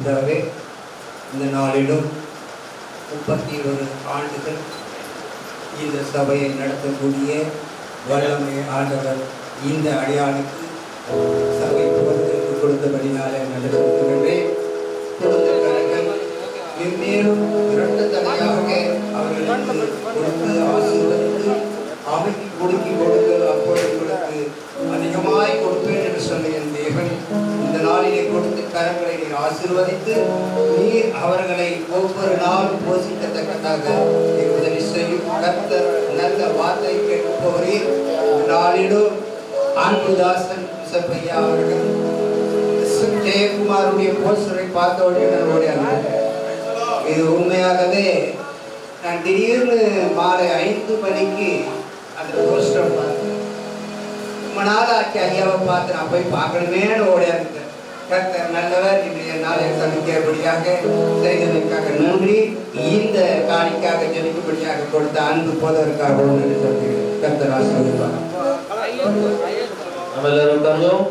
இந்த நாளிலும் 31 ஆண்டுகள் இந்த சபையை நடத்தக்கூடிய வல்லமை ஆண்டவர் இந்த அடியானுக்கு சபை பொறுத்து கொடுத்தபடினாலே நடத்துகிறே கொடுத்த கரங்கள் மென்மேலும் 2 தடையாக அவர்களுக்கு கொடுத்து ஆசீர்வதித்து அமைக்கு கொடுக்க அப்பொழுது கொடுத்து அதிகமாய் கொடுப்பேன் என்று சொன்ன என் தேவன் இந்த நாளிலே கொடுத்த கரங்களை நீர் ஆசீர்வதித்து நீர் அவர்களை ஒவ்வொரு நாளும் போஷிக்கத்தக்கதாக உதவி செய்யும். கர்த்தர் நல்ல வார்த்தை கேட்பவரே நாளிலும் அன்புதாசன் சப்பையா அவர்கள் ஜெயக்குமாருடைய போஸ்டரை பார்த்தோடைய இது உண்மையாகவே நான் திடீர்னு மாலை 5 மணிக்கு அந்த போஸ்டர் பார்த்தேன். ரொம்ப நாள் ஆச்சு ஐயாவை பார்த்து நான் போய் பார்க்கணுமேனு ஓடியா இருக்கேன். கர்த்தர் நல்லவர், இன்றைய நாளை சந்திக்கிறபடியாக செய்ததற்காக நன்றி. இந்த காணிக்காக ஜெபிக்கும்படியாக கொடுத்த அன்பு போதற்காக நன்றி சொல்கிறேன். கர்த்தர் ஆசீர்வதிப்பார். நம்ம எல்லாரும் உட்கார்ந்தோம்.